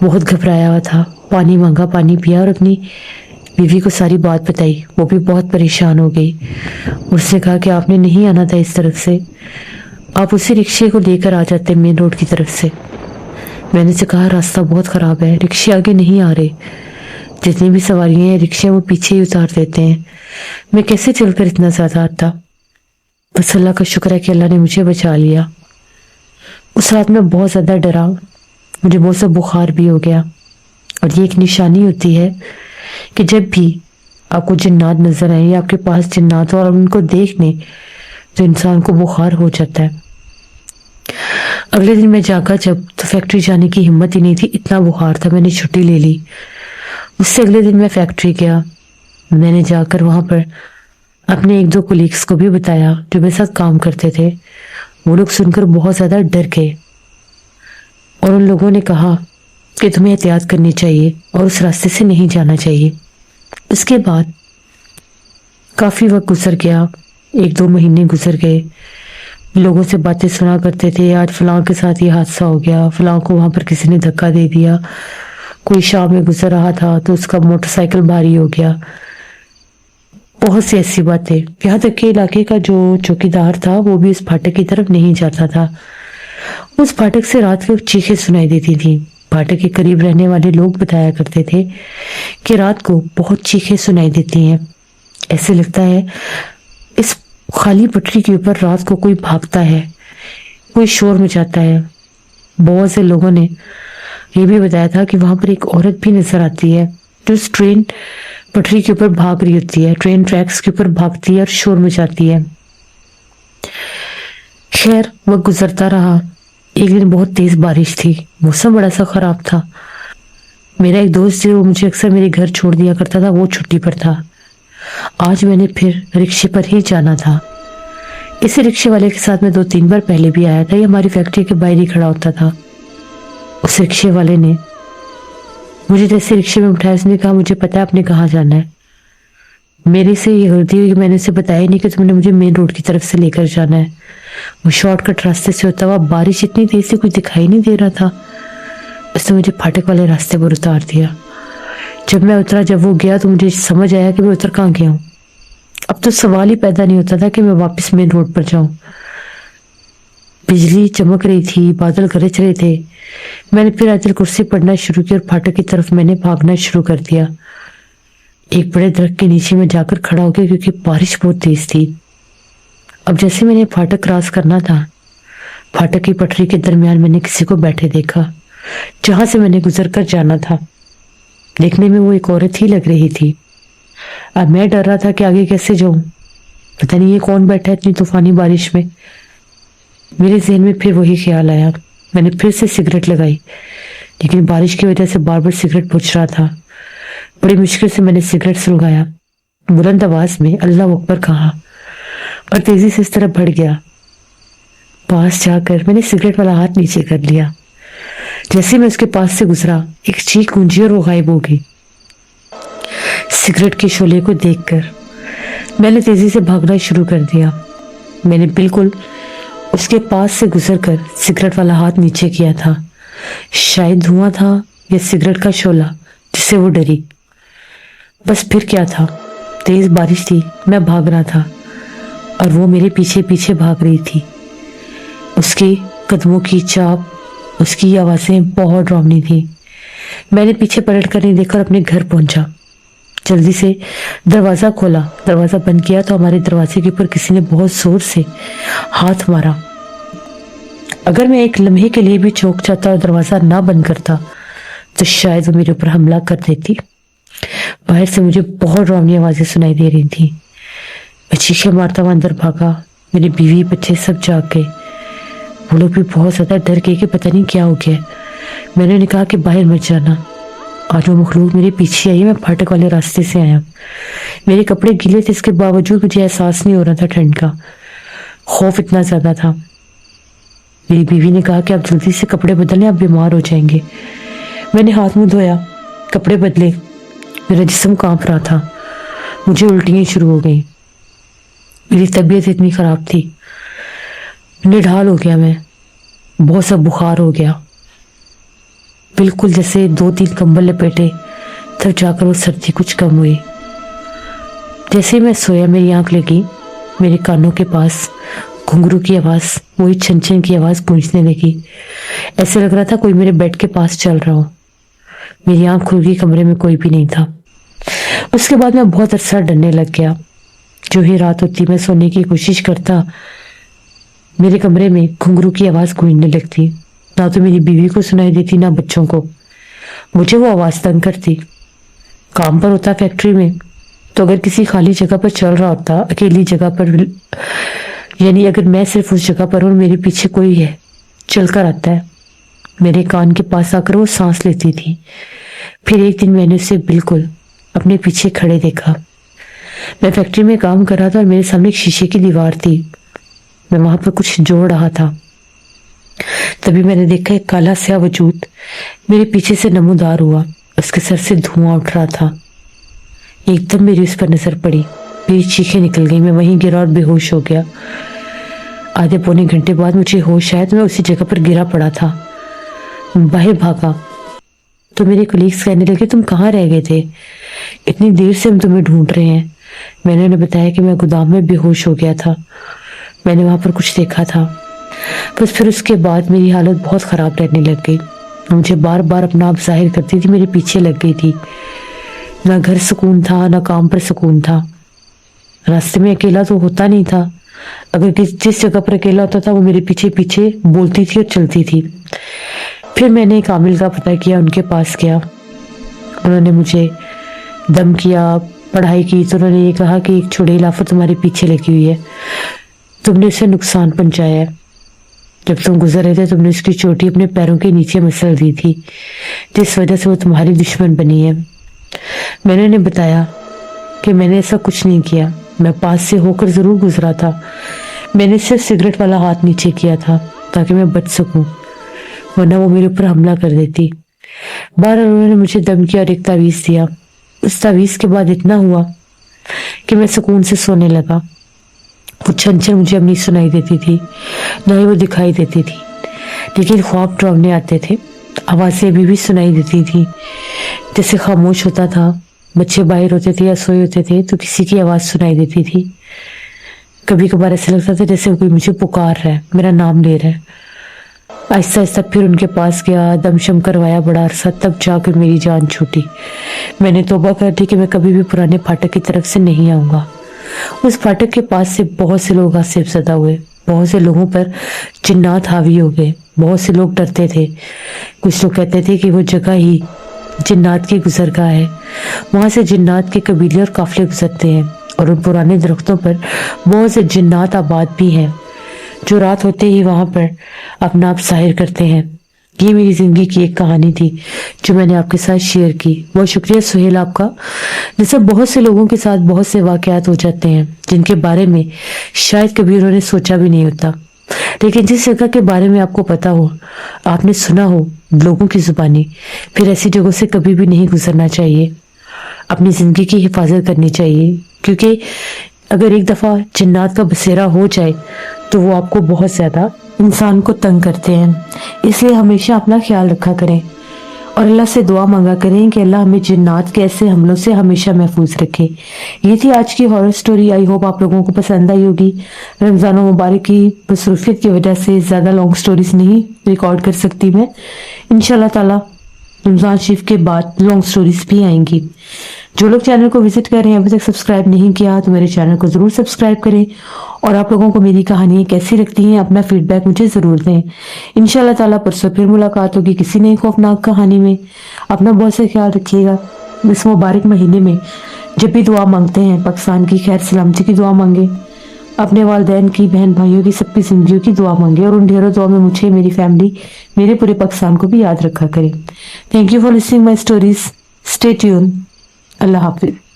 بہت گھبرایا ہوا تھا. پانی مانگا, پانی پیا اور اپنی بیوی کو ساری بات بتائی. وہ بھی بہت پریشان ہو گئی. اس نے کہا کہ آپ نے نہیں آنا تھا اس طرف سے, آپ اسی رکشے کو لے کر آ جاتے مین روڈ کی طرف سے. میں نے سے کہا راستہ بہت خراب ہے, رکشے آگے نہیں آ رہے, جتنی بھی سواریاں ہیں رکشے وہ پیچھے ہی اتار دیتے ہیں, میں کیسے چل کر اتنا زیادہ آتا. بس اللہ کا شکر ہے کہ اللہ نے مجھے بچا لیا. اس رات میں بہت زیادہ ڈرا, مجھے بہت سا بخار بھی ہو گیا. اور یہ ایک نشانی ہوتی ہے کہ جب بھی آپ کو جنات نظر آئیں یا آپ کے پاس جنات ہو اور ان کو دیکھ لیں تو انسان کو بخار ہو جاتا ہے. اگلے دن میں جاگا جب تو فیکٹری جانے کی ہمت ہی نہیں تھی, اتنا بخار تھا. میں نے چھٹی لے لی. اس سے اگلے دن میں فیکٹری گیا. میں نے جا کر وہاں پر اپنے ایک دو کولیگس کو بھی بتایا جو میرے ساتھ کام کرتے تھے. وہ لوگ سن کر بہت زیادہ ڈر گئے اور ان لوگوں نے کہا کہ تمہیں احتیاط کرنی چاہیے اور اس راستے سے نہیں جانا چاہیے. اس کے بعد کافی وقت گزر گیا, 1-2 مہینے گزر گئے. لوگوں سے باتیں سنا کرتے تھے, آج فلاں کے ساتھ یہ حادثہ ہو گیا, فلاں کو وہاں پر کسی نے دھکا دے دیا, کوئی شام میں گزر رہا تھا تو اس کا موٹر سائیکل بھاری ہو گیا. بہت سی ایسی باتیں, یہاں تک کہ علاقے کا جو چوکیدار تھا وہ بھی اس پھاٹک کی طرف نہیں جاتا تھا. اس پھاٹک سے رات کو چیخیں سنائی دیتی تھی. پھاٹک کے قریب رہنے والے لوگ بتایا کرتے تھے کہ رات کو بہت چیخیں سنائی دیتی ہیں. ایسے لگتا ہے اس خالی پٹری کے اوپر رات کو کوئی بھاگتا ہے, کوئی شور مچاتا ہے. بہت سے لوگوں نے یہ بھی بتایا تھا کہ وہاں پر ایک عورت بھی نظر آتی ہے جو اس ٹرین پٹری کے اوپر بھاگ رہی ہوتی ہے, ٹرین ٹریکس کے اوپر بھاگتی ہے اور شور مچاتی ہے. خیر وقت گزرتا رہا. ایک دن بہت تیز بارش تھی, موسم بڑا سا خراب تھا. میرا ایک دوست جو مجھے اکثر میرے گھر چھوڑ دیا کرتا تھا وہ چھٹی پر تھا. آج میں نے پھر رکشے پر ہی جانا تھا. اسی رکشے والے کے ساتھ میں 2-3 بار پہلے بھی آیا تھا. یہ ہماری فیکٹری کے باہر ہی کھڑا ہوتا تھا. اس رکشے والے نے مجھے جیسے رکشے میں بٹھایا, اس نے کہا مجھے پتا ہے آپ نے کہاں جانا ہے. میرے سے یہ غلطی ہوئی کہ میں نے اسے بتایا نہیں کہ تم نے مجھے مین روڈ کی طرف سے لے کر جانا ہے. وہ شارٹ کٹ راستے سے ہوتا ہوا, بارش اتنی تیز سے کچھ دکھائی نہیں دے رہا تھا. اس نے مجھے پھاٹک والے راستے پر اتار دیا. جب میں اترا, جب وہ گیا تو مجھے سمجھ آیا کہ میں اتر کہاں گیا ہوں. اب تو سوال ہی پیدا نہیں ہوتا تھا کہ میں واپس مین روڈ پر جاؤں. بجلی چمک رہی تھی, بادل گرج رہے تھے. میں نے پھر آیت الکرسی پڑھنا شروع کیا اور پھاٹک کی طرف میں نے بھاگنا شروع کر دیا. ایک بڑے درخت کے نیچے میں جا کر کھڑا ہو گیا کیونکہ بارش بہت تیز تھی. اب جیسے میں نے پھاٹک کراس کرنا تھا, پھاٹک کی پٹری کے درمیان میں نے کسی کو بیٹھے دیکھا جہاں سے میں نے گزر کر جانا تھا. دیکھنے میں وہ ایک عورت ہی لگ رہی تھی. اب میں ڈر رہا تھا کہ آگے کیسے جاؤں, پتہ نہیں یہ کون بیٹھا ہے اتنی طوفانی بارش میں. میرے ذہن میں پھر وہی خیال آیا. میں نے پھر سے سگریٹ لگائی, لیکن بارش کی وجہ سے بار بار سگریٹ بجھ رہا تھا. بڑی مشکل سے میں نے سگریٹ سلگایا, بلند آواز میں اللہ اکبر کہا اور تیزی سے اس طرف بڑھ گیا. پاس جا کر میں نے سگریٹ والا ہاتھ نیچے کر لیا. جیسے میں اس کے پاس سے گزرا, ایک چیخ گونجی اور وہ غائب ہو گئی. سگریٹ کے شعلے کو دیکھ کر میں نے تیزی سے بھاگنا شروع کر دیا. میں نے بالکل اس کے پاس سے گزر کر سگریٹ والا ہاتھ نیچے کیا تھا. شاید دھواں تھا یا سگریٹ کا شعلہ جس سے وہ ڈری. بس پھر کیا تھا, تیز بارش تھی, میں بھاگ رہا تھا اور وہ میرے پیچھے پیچھے بھاگ رہی تھی. اس کے قدموں کی چاپ, اس کی آوازیں بہت ڈراؤنی تھی. میں نے پیچھے پلٹ کر نہیں دیکھا اور اپنے گھر پہنچا. جلدی سے دروازہ کھولا, دروازہ بند کیا تو ہمارے دروازے کے اوپر کسی نے بہت زور سے ہاتھ مارا. اگر میں ایک لمحے کے لیے بھی چونک جاتا اور دروازہ نہ بند کرتا تو شاید وہ میرے اوپر حملہ کر دیتی. باہر سے مجھے بہت ڈراؤنی آوازیں سنائی دے رہی تھی. میں چیخیں مارتا ہوا اندر بھاگا. میری بیوی بچے سب جاگ گئے. وہ لوگ بھی بہت زیادہ ڈر گئے کہ پتہ نہیں کیا ہو گیا. میں نے کہا کہ باہر مت جانا. آج وہ مخلوق میرے پیچھے آئی. میں پھاٹک والے راستے سے آیا. میرے کپڑے گیلے تھے, اس کے باوجود مجھے احساس نہیں ہو رہا تھا ٹھنڈ کا. خوف اتنا زیادہ تھا. میری بیوی نے کہا کہ آپ جلدی سے کپڑے بدلیں, آپ بیمار ہو جائیں گے. میں نے ہاتھ منہ دھویا, کپڑے بدلے. میرا جسم کانپ رہا تھا, مجھے الٹیاں شروع ہو گئی. میری طبیعت اتنی خراب تھی, نڈھال ہو گیا, میں بہت سا بخار ہو گیا. بالکل جیسے 2-3 کمبل لپیٹے تب جا کر وہ سردی کچھ کم ہوئی۔ جیسے ہی میں سویا میری آنکھ لگی، میرے کانوں کے پاس گھنگرو کی آواز، وہی چھن چھن کی آواز گونجنے لگی۔ ایسے لگ رہا تھا کوئی میرے بیڈ کے پاس چل رہا ہو۔ میری آنکھ کھل گئی، کمرے میں کوئی بھی نہیں تھا۔ اس کے بعد میں بہت عرصہ ڈرنے لگ گیا۔ جو ہی رات ہوتی میں سونے کی کوشش کرتا، میرے کمرے میں گھنگرو کی آواز گونجنے لگتی۔ نہ تو میری بیوی کو سنائی دیتی، نہ بچوں کو۔ مجھے وہ آواز تنگ کرتی۔ کام پر ہوتا فیکٹری میں، تو اگر کسی خالی جگہ پر چل رہا ہوتا، اکیلی جگہ پر، یعنی اگر میں صرف اس جگہ پر ہوں، میرے پیچھے کوئی ہے چل کر آتا ہے، میرے کان کے پاس آ کر وہ سانس لیتی تھی۔ پھر ایک دن میں نے اسے بالکل اپنے پیچھے کھڑے دیکھا۔ میں فیکٹری میں کام کر رہا تھا اور میرے سامنے ایک شیشے کی دیوار تھی، میں وہاں پر کچھ جوڑ رہا تھا۔ تبھی میں نے دیکھا ایک کالا سیاہ وجود میرے پیچھے سے نمودار ہوا، اس کے سر سے دھواں اٹھ رہا تھا۔ ایک دم میری اس پر نظر پڑی، میری چیخیں نکل گئی، میں وہیں گرا اور بے ہوش ہو گیا۔ آدھے پونے گھنٹے بعد مجھے ہوش آیا تو میں اسی جگہ پر گرا پڑا تھا۔ باہر بھاگا تو میرے کولیگز کہنے لگے تم کہاں رہ گئے تھے؟ اتنی دیر سے ہم تمہیں ڈھونڈ رہے ہیں۔ میں نے انہیں بتایا کہ میں گودام میں بے ہوش ہو گیا تھا، میں نے وہاں پر کچھ دیکھا تھا۔ بس پھر اس کے بعد میری حالت بہت خراب رہنے لگ گئی۔ مجھے بار بار اپنا آپ ظاہر کرتی تھی، میرے پیچھے لگ گئی تھی۔ نہ گھر سکون تھا، نہ کام پر سکون تھا۔ راستے میں اکیلا تو ہوتا نہیں تھا، اگر جس جگہ پر اکیلا ہوتا تھا وہ میرے پیچھے پیچھے بولتی تھی اور چلتی تھی۔ پھر میں نے ایک عامل کا پتہ کیا، ان کے پاس گیا، انہوں نے مجھے دم کیا، پڑھائی کی تو انہوں نے یہ کہا کہ ایک چھڑیل آفت تمہارے پیچھے لگی ہوئی ہے، تم نے اسے نقصان پہنچایا ہے، جب تم گزر رہے تھے تم نے اس کی چوٹی اپنے پیروں کے نیچے مسل دی تھی، جس وجہ سے وہ تمہاری دشمن بنی ہے۔ میں نے انہیں بتایا کہ میں نے ایسا کچھ نہیں کیا، میں پاس سے ہو کر ضرور گزرا تھا، میں نے صرف سگریٹ والا ہاتھ نیچے کیا تھا تاکہ میں بچ سکوں، ورنہ وہ میرے اوپر حملہ کر دیتی۔ بہرحال انہوں نے مجھے دم کیا اور ایک تعویذ دیا۔ اس تعویذ کے بعد اتنا ہوا کہ میں سکون سے سونے لگا۔ وہ چھن چھن مجھے اب نہیں سنائی دیتی تھی، نہ ہی وہ دکھائی دیتی تھی، لیکن خواب ڈراؤنے آتے تھے، آوازیں ابھی بھی سنائی دیتی تھی، جیسے خاموش ہوتا تھا، بچے باہر ہوتے تھے یا سوئے ہوتے تھے تو کسی کی آواز سنائی دیتی تھی۔ کبھی کبھار ایسا لگتا تھا جیسے کوئی مجھے پکار رہا ہے، میرا نام لے رہا ہے۔ آہستہ آہستہ پھر ان کے پاس گیا، دم شم کروایا بڑا عرصہ، تب جا کر میری جان چھوٹی۔ میں نے توبہ کر دی کہ میں کبھی بھی پرانے پھاٹک کی طرف سے نہیں آؤں گا۔ اس پھاٹک کے پاس سے بہت سے لوگ آصف زدہ ہوئے، بہت سے لوگوں پر جنات حاوی ہو گئے، بہت سے لوگ ڈرتے تھے، کچھ لوگ کہتے تھے کہ وہ جگہ ہی جنات کی گزرگاہ ہے، وہاں سے جنات کے قبیلے اور قافلے گزرتے ہیں، اور ان پرانے درختوں پر بہت سے جنات آباد بھی ہیں جو رات ہوتے ہی وہاں پر اپنا آپ ظاہر کرتے ہیں۔ یہ میری زندگی کی ایک کہانی تھی جو میں نے آپ کے ساتھ شیئر کی۔ بہت شکریہ سہیل آپ کا۔ جیسے بہت سے لوگوں کے ساتھ بہت سے واقعات ہو جاتے ہیں جن کے بارے میں شاید کبھی انہوں نے سوچا بھی نہیں ہوتا، لیکن جس جگہ کے بارے میں آپ کو پتا ہو، آپ نے سنا ہو لوگوں کی زبانی، پھر ایسی جگہوں سے کبھی بھی نہیں گزرنا چاہیے، اپنی زندگی کی حفاظت کرنی چاہیے، کیونکہ اگر ایک دفعہ جنات کا بسیرا ہو جائے تو وہ آپ کو بہت زیادہ انسان کو تنگ کرتے ہیں۔ اس لیے ہمیشہ اپنا خیال رکھا کریں اور اللہ سے دعا مانگا کریں کہ اللہ ہمیں جنات کے ایسے حملوں سے ہمیشہ محفوظ رکھے۔ یہ تھی آج کی ہارر سٹوری، آئی ہوپ آپ لوگوں کو پسند آئی ہوگی۔ رمضان مبارک کی مصروفیت کی وجہ سے زیادہ لانگ سٹوریز نہیں ریکارڈ کر سکتی میں، انشاءاللہ تعالی رمضان شریف کے بعد لانگ سٹوریز بھی آئیں گی۔ جو لوگ چینل کو وزٹ کر رہے ہیں ابھی تک سبسکرائب نہیں کیا تو میرے چینل کو ضرور سبسکرائب کریں، اور آپ لوگوں کو میری کہانیاں کیسی لگتی ہیں اپنا فیڈ بیک مجھے ضرور دیں۔ انشاءاللہ تعالیٰ پرسوں پھر ملاقات ہوگی کسی نئی خوفناک کہانی میں۔ اپنا بہت سے خیال رکھیے گا۔ اس مبارک مہینے میں جب بھی دعا مانگتے ہیں پاکستان کی خیر سلامتی کی دعا مانگے، اپنے والدین کی، بہن بھائیوں کی، سب کی زندگیوں کی دعا مانگے، اور ان ڈھیروں دعا میں مجھے، میری فیملی، میرے پورے پاکستان کو بھی یاد رکھا کریں۔ Thank you for listening my stories, stay tune, اللہ حافظ۔